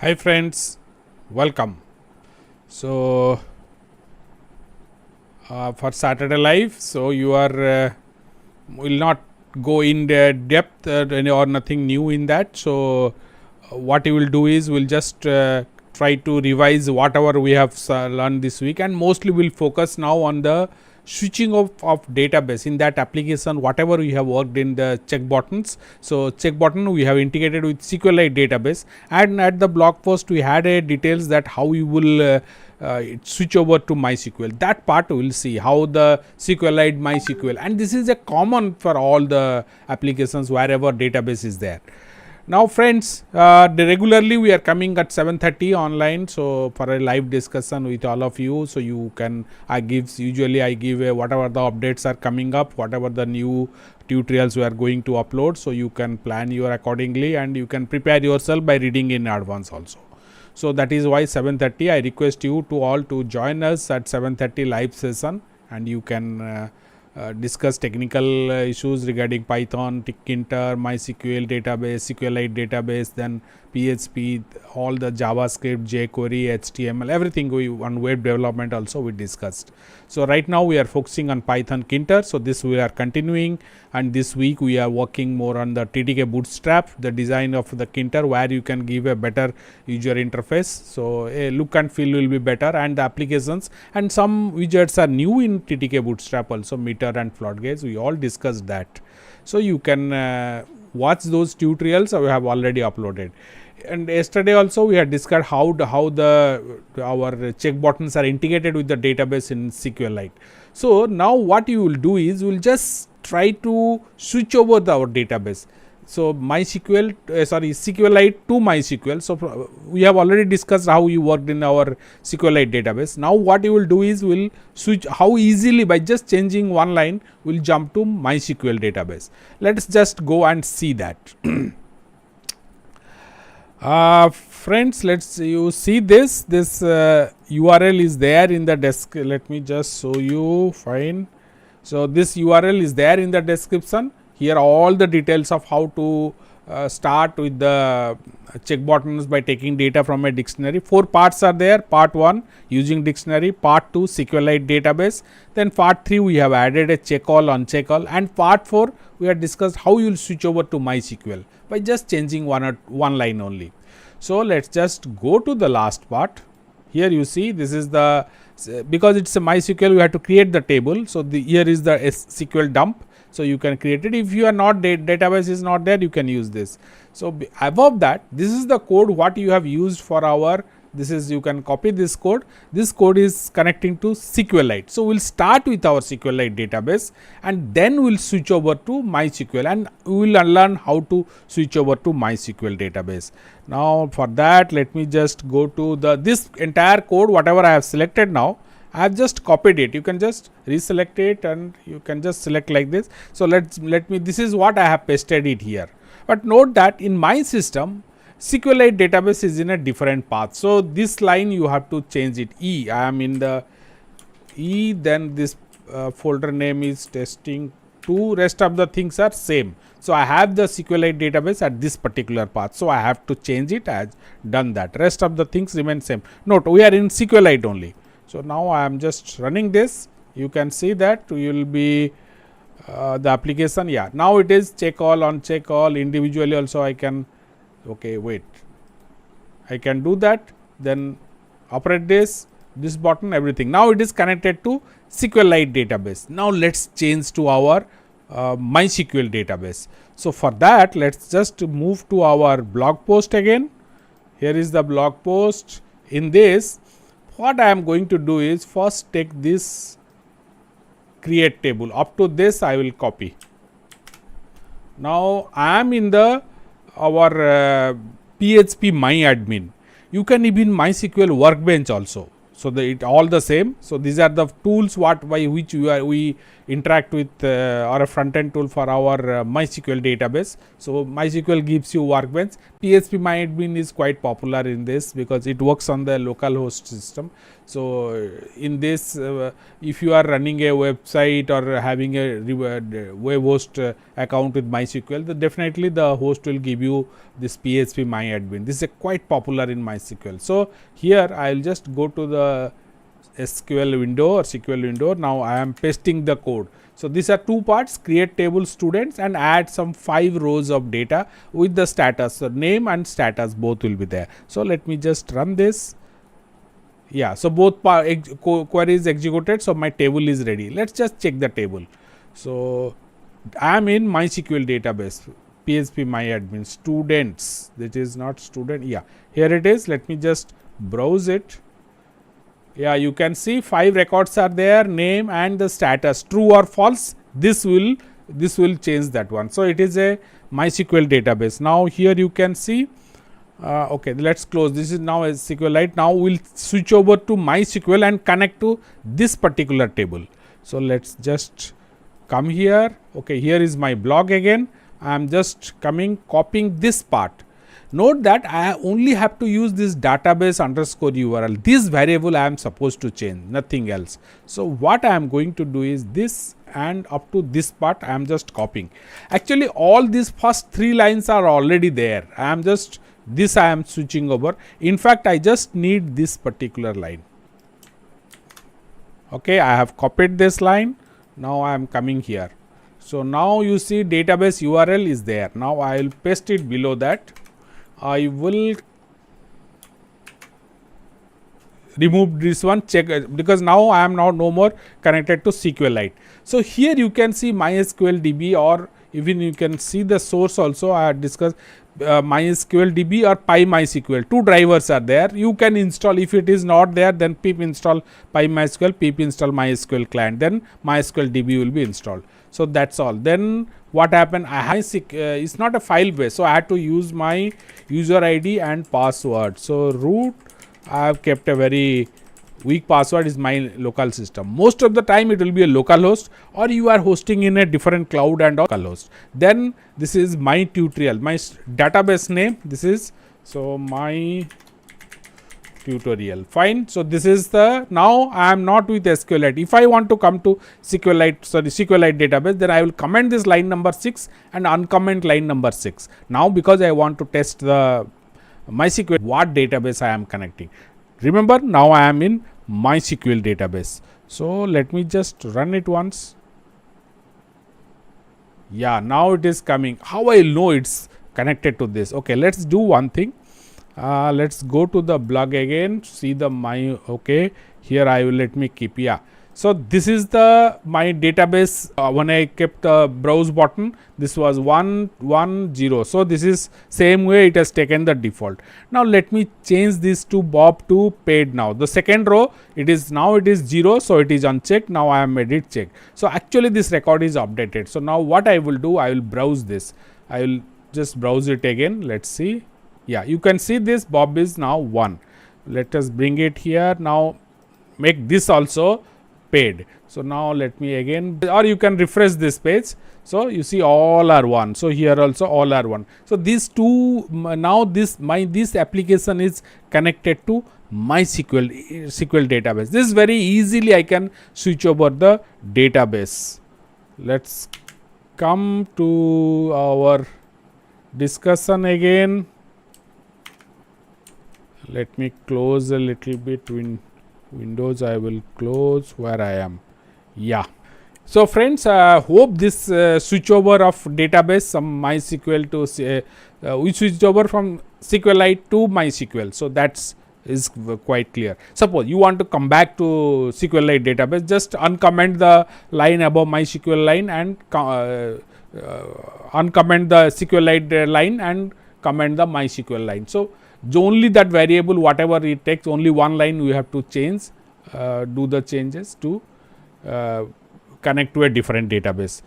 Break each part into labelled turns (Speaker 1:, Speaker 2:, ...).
Speaker 1: Hi friends, welcome. So for Saturday Live, so you are will not go in the depth or nothing new in that. So what you will do is we'll just try to revise whatever we have learned this week, and mostly we'll focus now on the switching of database in that application. Whatever we have worked in the check buttons, so check button we have integrated with SQlite database, and at the blog post we had a details that how you will switch over to MySQL. That part we will see how the SQlite MySQL, and this is a common for all the applications wherever database is there. Now friends, regularly we are coming at 7:30 online, so for a live discussion with all of you. So you can, I give whatever the updates are coming up, whatever the new tutorials we are going to upload, so you can plan your accordingly and you can prepare yourself by reading in advance also. So that is why 7:30 I request you to all to join us at 7:30 live session, and you can discuss technical issues regarding Python, Tkinter, MySQL database, SQlite database, then PHP, all the JavaScript, jQuery, HTML, everything we on web development also we discussed. So right now we are focusing on Python Kinter. So this we are continuing, and this week we are working more on the ttkboostrap, the design of the Kinter, where you can give a better user interface. So a look and feel will be better, and the applications and some widgets are new in ttkboostrap also, meter and float gauge. We all discussed that. So you can watch those tutorials we have already uploaded. And yesterday also we had discussed how our check buttons are integrated with the database in SQlite. So now what you will do is we will just try to switch over our database. So MySQL, SQlite to MySQL. So we have already discussed how you worked in our SQlite database. Now what you will do is we'll switch how easily by just changing one line we'll jump to MySQL database. Let's just go and see that. Friends, let's you see this URL is there in the desk. Let me just show you. Fine. So this URL is there in the description. Here all the details of how to start with the check buttons by taking data from a dictionary. 4 parts are there. Part 1 using dictionary, part 2 SQlite database, then part 3 we have added a check all, uncheck all, and part 4 we have discussed how you will switch over to MySQL by just changing one line only. So let's just go to the last part. Here you see this is the, because it's a MySQL we have to create the table. So here is the SQL dump. So you can create it. If you are not database is not there, you can use this. So above that, this is the code what you have used for our, this is, you can copy this code. This code is connecting to SQlite. So we'll start with our SQlite database, and then we'll switch over to MySQL, and we will learn how to switch over to MySQL database. Now for that, let me just go to this entire code, whatever I have selected now. I have just copied it. You can just reselect it and you can just select like this. So let me, this is what I have pasted it here. But note that in my system, SQlite database is in a different path. So this line you have to change it. I am in the E, then this folder name is testing 2. Rest of the things are same. So I have the SQlite database at this particular path. So I have to change it. I have done that. Rest of the things remain same. Note we are in SQlite only. So now I am just running this. You can see that you will be the application. Yeah, now it is check all, uncheck all, individually also I can, okay, wait, I can do that, then operate this button, everything. Now it is connected to SQlite database. Now let's change to our MySQL database. So for that, let's just move to our blog post again. Here is the blog post. In this, what I am going to do is first take this create table. Up to this I will copy. Now I am in the our PHP my admin. You can even MySQL workbench also. so it all the same. So these are the tools by which we interact with or a front end tool for our MySQL database. So MySQL gives you workbench. phpMyAdmin is quite popular in this because it works on the local host system. So in this, if you are running a website or having a web host account with MySQL, then definitely the host will give you this phpMyAdmin. This is quite popular in MySQL. So here I will just go to the SQL window or SQL window. Now I am pasting the code. So these are two parts: create table students and add some 5 rows of data with the status. So name and status both will be there. So let me just run this. Yeah, so both queries executed. So my table is ready. Let's just check the table. So I am in MySQL database, phpMyAdmin students. That is not student. Yeah, here it is. Let me just browse it. Yeah, you can see 5 records are there, name and the status, true or false. This will change that one. So it is a MySQL database. Now here you can see. Okay, let's close. This is now a SQLite. Now we'll switch over to MySQL and connect to this particular table. So let's just come here. Okay, here is my blog again. I am just copying this part. Note that I only have to use this database underscore URL. This variable I am supposed to change, nothing else. So what I am going to do is this, and up to this part I am just copying. Actually all these first 3 lines are already there. I am switching over. In fact, I just need this particular line. Okay, I have copied this line. Now I am coming here. So now you see database URL is there. Now I will paste it below that. I will remove this one, check, because now I am no more connected to SQLite. So here you can see MySQL DB, or even you can see the source also. I had discussed MySQL DB or PyMySQL. 2 drivers are there. You can install. If it is not there, then pip install PyMySQL, pip install MySQL client. Then MySQL DB will be installed. So that's all. Then what happened? It's not a file base, so I had to use my user ID and password. So root, I have kept a very weak password, is my local system. Most of the time it will be a local host, or you are hosting in a different cloud and local host. Then this is my tutorial, my database name. This is so my tutorial. Fine. So this is the, now I am not with SQLite. If I want to come to SQLite database, then I will comment this line number 6 and uncomment line number 6. Now because I want to test the MySQL, what database I am connecting. Remember, now I am in MySQL database. So let me just run it once. Yeah, now it is coming. How I know it's connected to this? Okay, let's do one thing. Let's go to the blog again, see the okay, here I will, let me keep, yeah. So this is the my database. When I kept the browse button, this was 110. So this is same way it has taken the default. Now let me change this to Bob to paid. Now the second row, it is 0, so it is unchecked. Now I am made it checked. So actually this record is updated. So now what I will do, I will browse this. I will just browse it again. Let's see. Yeah, you can see this Bob is now 1. Let us bring it here. Now make this also paid. So now let me again, or you can refresh this page. So you see all are 1. So here also all are 1. So these two, now this application is connected to MySQL database. This is very easily I can switch over the database. Let's come to our discussion again. Let me close a little bit Windows. I will close where I am. Yeah. So friends, hope this switch over of database, some MySQL to we switched over from SQLite to MySQL. So that's is quite clear. Suppose you want to come back to SQLite database, just uncomment the line above MySQL line and uncomment the SQLite line and comment the MySQL line. So only that variable, whatever it takes, only one line we have to change, do the changes to connect to a different database.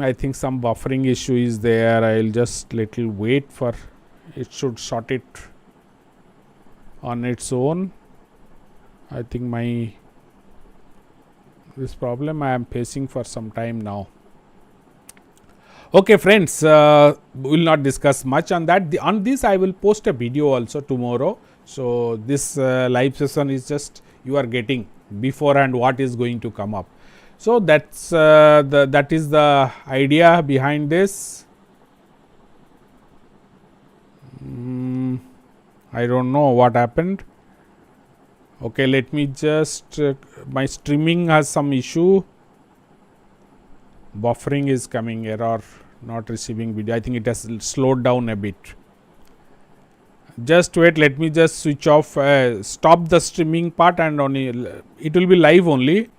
Speaker 1: I think some buffering issue is there. I will just little wait for it, should sort it. on its own. I think this problem I am facing for some time now. Okay friends, we will not discuss much on that. On this I will post a video also tomorrow. So this live session is just you are getting beforehand what is going to come up. So that's that is the idea behind this. I don't know what happened. Okay, let me just my streaming has some issue. Buffering is coming, error, not receiving video. I think it has slowed down a bit. Just wait, let me just switch off, stop the streaming part, and only it will be live only.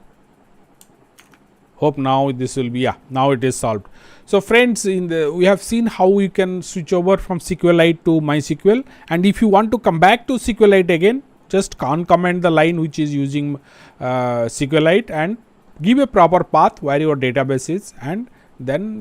Speaker 1: Hope now this will be, yeah, now it is solved. So friends, we have seen how we can switch over from SQlite to MySQL, and if you want to come back to SQlite again, just uncomment the line which is using SQlite and give a proper path where your database is, and then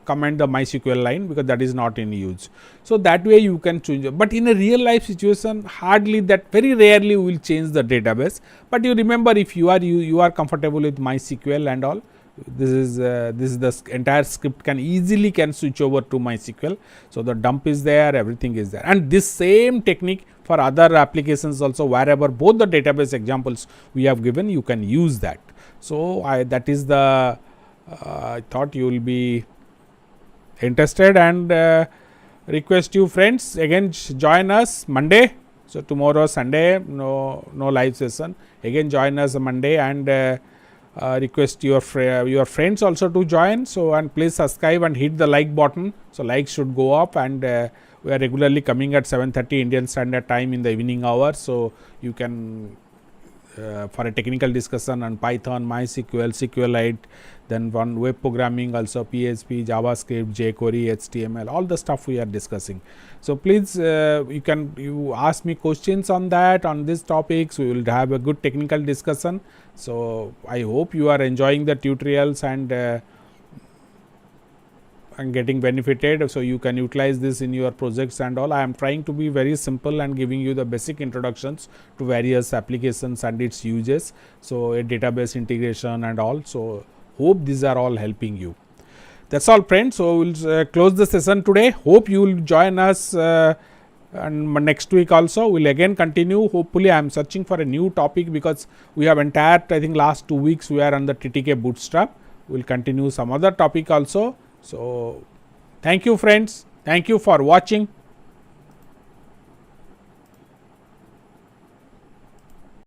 Speaker 1: comment the MySQL line, because that is not in use. So that way you can change. But in a real life situation, hardly that, very rarely we will change the database. But you remember, if you are comfortable with MySQL and all, this is the entire script can easily switch over to MySQL. So the dump is there, everything is there, and this same technique for other applications also, wherever both the database examples we have given, you can use that. So that is the I thought you will be interested, and request you friends again join us Monday. So tomorrow Sunday, no live session. Again join us Monday, and request your friends also to join. So, and please subscribe and hit the like button. So likes should go up, and we are regularly coming at 7:30 Indian Standard Time in the evening hours. So you can for a technical discussion on Python, MySQL, SQlite, then one web programming also, PHP, JavaScript, jQuery, HTML, all the stuff we are discussing. So please you ask me questions on that, on these topics. We will have a good technical discussion. So I hope you are enjoying the tutorials and getting benefited, so you can utilize this in your projects and all. I am trying to be very simple and giving you the basic introductions to various applications and its uses, so a database integration and all. So hope these are all helping you. That's all friends. So we'll close the session today. Hope you will join us and next week also. We'll again continue. Hopefully I am searching for a new topic, because we have entire, I think last 2 weeks we are on the ttkboostrap. We'll continue some other topic also. So thank you friends, thank you for watching.